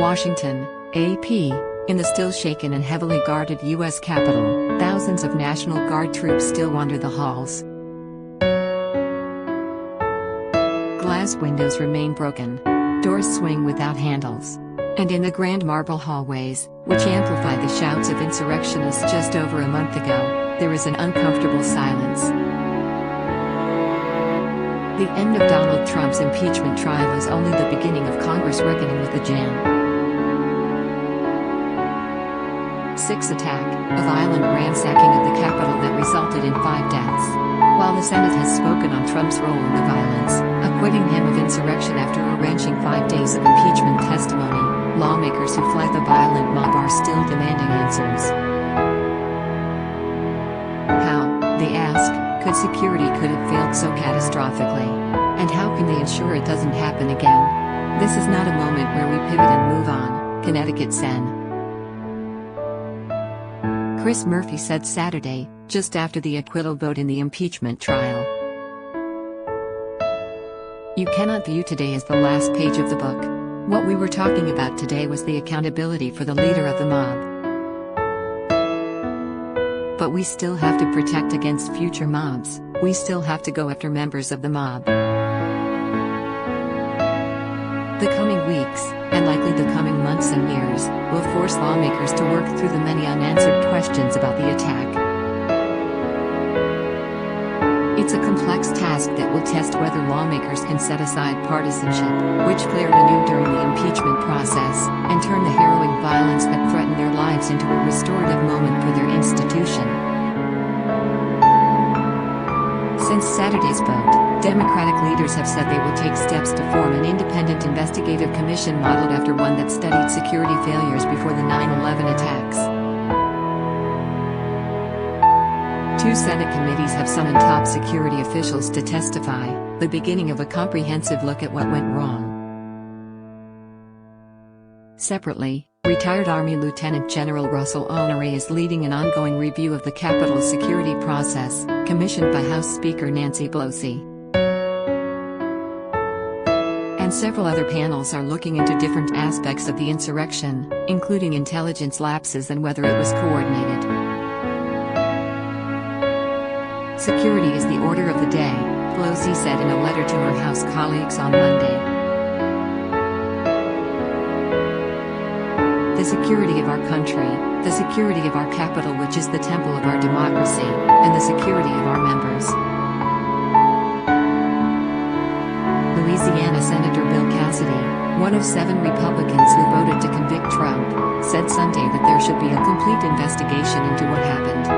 Washington, AP. In the still shaken and heavily guarded U.S. Capitol, thousands of National Guard troops still wander the halls. Glass windows remain broken. Doors swing without handles. And in the grand marble hallways, which amplify the shouts of insurrectionists just over a month ago, there is an uncomfortable silence. The end of Donald Trump's impeachment trial is only the beginning of Congress reckoning with the jam. 6 attack, a violent ransacking of the Capitol that resulted in 5 deaths. While the Senate has spoken on Trump's role in the violence, acquitting him of insurrection after a wrenching 5 days of impeachment testimony, lawmakers who fled the violent mob are still demanding answers. How, they ask, could security could have failed so catastrophically? And how can they ensure it doesn't happen again? This is not a moment where we pivot and move on, Connecticut Sen. Chris Murphy said Saturday, just after the acquittal vote in the impeachment trial. You cannot view today as the last page of the book. What we were talking about today was the accountability for the leader of the mob. But we still have to protect against future mobs. We still have to go after members of the mob. The coming weeks, and likely the coming months and years, will force lawmakers to work through the many unanswered questions about the attack. It's a complex task that will test whether lawmakers can set aside partisanship, which flared anew during the impeachment process, and turn the harrowing violence that threatened their lives into a restorative moment for their institution. Since Saturday's vote, Democratic leaders have said they will take steps to form an independent investigative commission modeled after one that studied security failures before the 9/11 attacks. 2 Senate committees have summoned top security officials to testify, the beginning of a comprehensive look at what went wrong. Separately, retired Army Lieutenant General Russel Honoré is leading an ongoing review of the Capitol security process, commissioned by House Speaker Nancy Pelosi. And several other panels are looking into different aspects of the insurrection, including intelligence lapses and whether it was coordinated. Security is the order of the day, Pelosi said in a letter to her House colleagues on Monday. The security of our country, the security of our capital, which is the temple of our democracy, and the security of our members. Louisiana Senator Bill Cassidy, one of 7 Republicans who voted to convict Trump, said Sunday that there should be a complete investigation into what happened.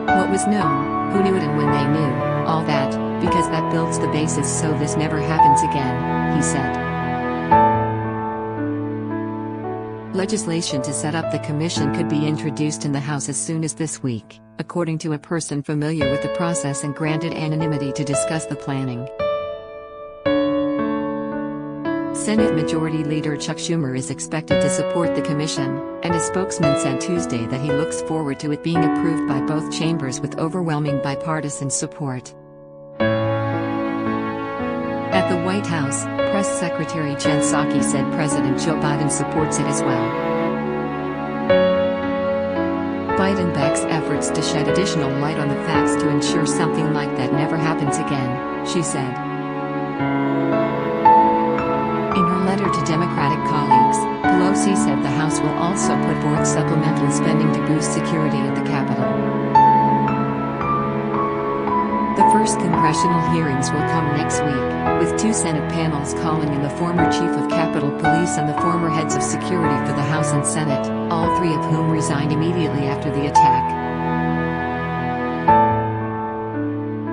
What was known, who knew it and when they knew, all that, because that builds the basis so this never happens again, he said. Legislation to set up the commission could be introduced in the House as soon as this week, according to a person familiar with the process and granted anonymity to discuss the planning. Senate Majority Leader Chuck Schumer is expected to support the commission, and a spokesman said Tuesday that he looks forward to it being approved by both chambers with overwhelming bipartisan support. At the White House, Press Secretary Jen Psaki said President Joe Biden supports it as well. Biden backs efforts to shed additional light on the facts to ensure something like that never happens again, she said. In her letter to Democratic colleagues, Pelosi said the House will also put forth supplemental spending to boost security at the Capitol. The first congressional hearings will come next week, with 2 Senate panels calling in the former chief of Capitol Police and the former heads of security for the House and Senate, all 3 of whom resigned immediately after the attack.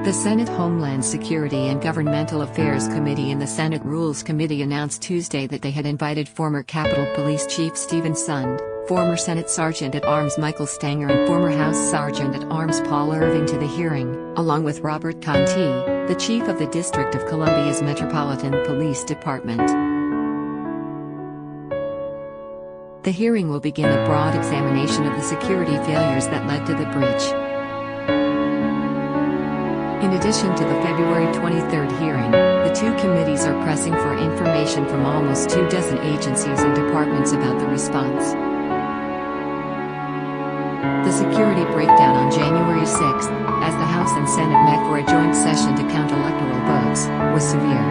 The Senate Homeland Security and Governmental Affairs Committee and the Senate Rules Committee announced Tuesday that they had invited former Capitol Police Chief Stephen Sund, former Senate Sergeant-at-Arms Michael Stanger and former House Sergeant-at-Arms Paul Irving to the hearing, along with Robert Conti, the Chief of the District of Columbia's Metropolitan Police Department. The hearing will begin a broad examination of the security failures that led to the breach. In addition to the February 23 hearing, The two committees are pressing for information from almost 24 agencies and departments about the response. The security breakdown on January 6, as the House and Senate met for a joint session to count electoral votes, was severe.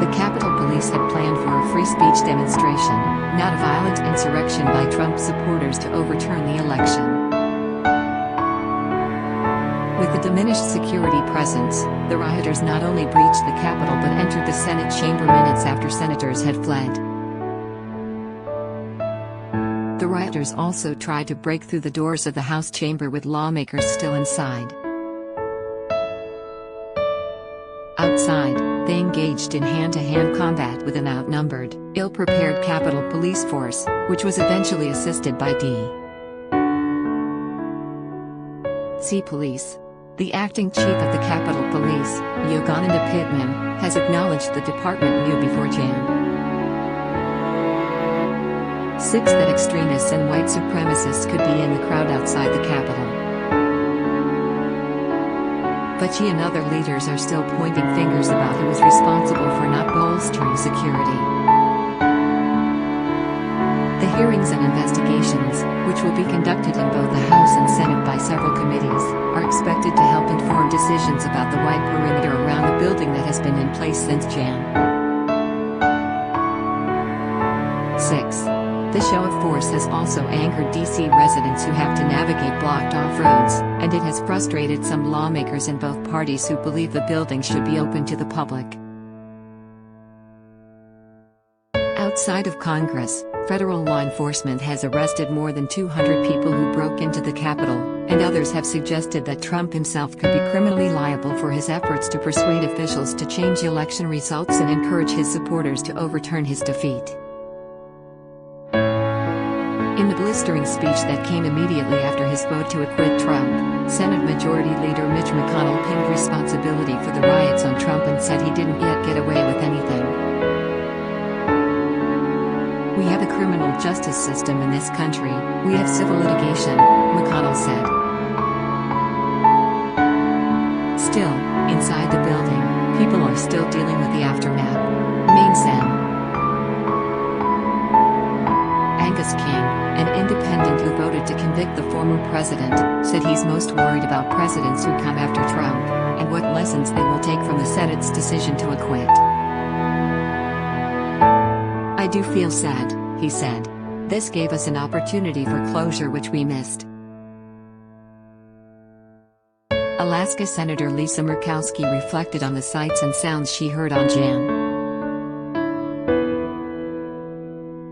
The Capitol Police had planned for a free speech demonstration, not a violent insurrection by Trump supporters to overturn the election. With the diminished security presence, the rioters not only breached the Capitol but entered the Senate chamber minutes after senators had fled. The rioters also tried to break through the doors of the House chamber with lawmakers still inside. Outside, they engaged in hand-to-hand combat with an outnumbered, ill-prepared Capitol Police force, which was eventually assisted by D.C. Police. The acting chief of the Capitol Police, Yogananda Pittman, has acknowledged the department knew before Jan. 6 that extremists and white supremacists could be in the crowd outside the Capitol. But she and other leaders are still pointing fingers about who was responsible for not bolstering security. The hearings and investigations, which will be conducted in both the House and Senate by several committees, are expected to help inform decisions about the wide perimeter around the building that has been in place since Jan. 6. The show of force has also angered D.C. residents who have to navigate blocked-off roads, and it has frustrated some lawmakers in both parties who believe the building should be open to the public. Outside of Congress, federal law enforcement has arrested more than 200 people who broke into the Capitol, and others have suggested that Trump himself could be criminally liable for his efforts to persuade officials to change election results and encourage his supporters to overturn his defeat. In the blistering speech that came immediately after his vote to acquit Trump, Senate Majority Leader Mitch McConnell pinned responsibility for the riots on Trump and said he didn't yet get away with anything. "We have a criminal justice system in this country, we have civil litigation," McConnell said. Still, inside the building, people are still dealing with the aftermath. Maine Sen. King, an independent who voted to convict the former president, said he's most worried about presidents who come after Trump, and what lessons they will take from the Senate's decision to acquit. "I do feel sad," he said. "This gave us an opportunity for closure which we missed." Alaska Senator Lisa Murkowski reflected on the sights and sounds she heard on Jan.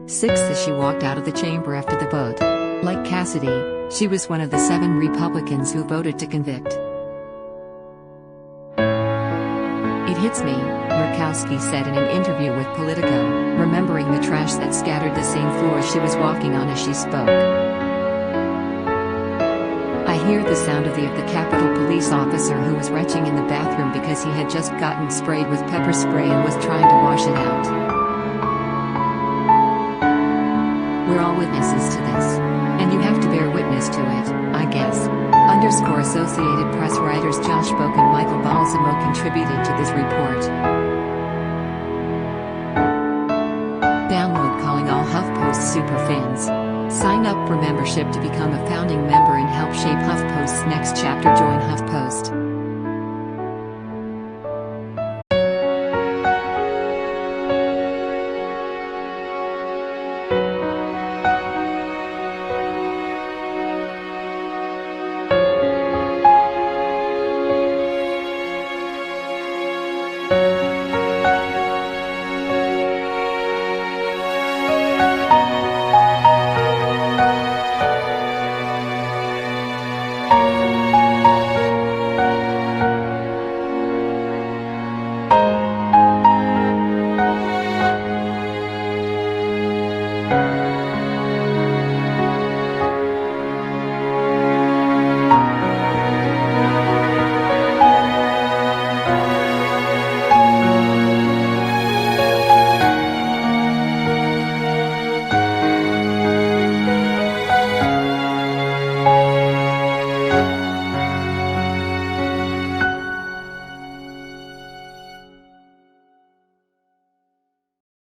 6 as she walked out of the chamber after the vote. Like Cassidy, she was one of the 7 Republicans who voted to convict. "It hits me," Murkowski said in an interview with Politico, remembering the trash that scattered the same floor she was walking on as she spoke. "I hear the sound of the Capitol Police officer who was retching in the bathroom because he had just gotten sprayed with pepper spray and was trying to wash it out. We're all witnesses to this. And you have to bear witness to it, I guess." Associated Press writers Josh Boak and Michael Balsamo contributed to this report. Download calling all HuffPost superfans. Sign up for membership to become a founding member and help shape HuffPost's next chapter. Join HuffPost.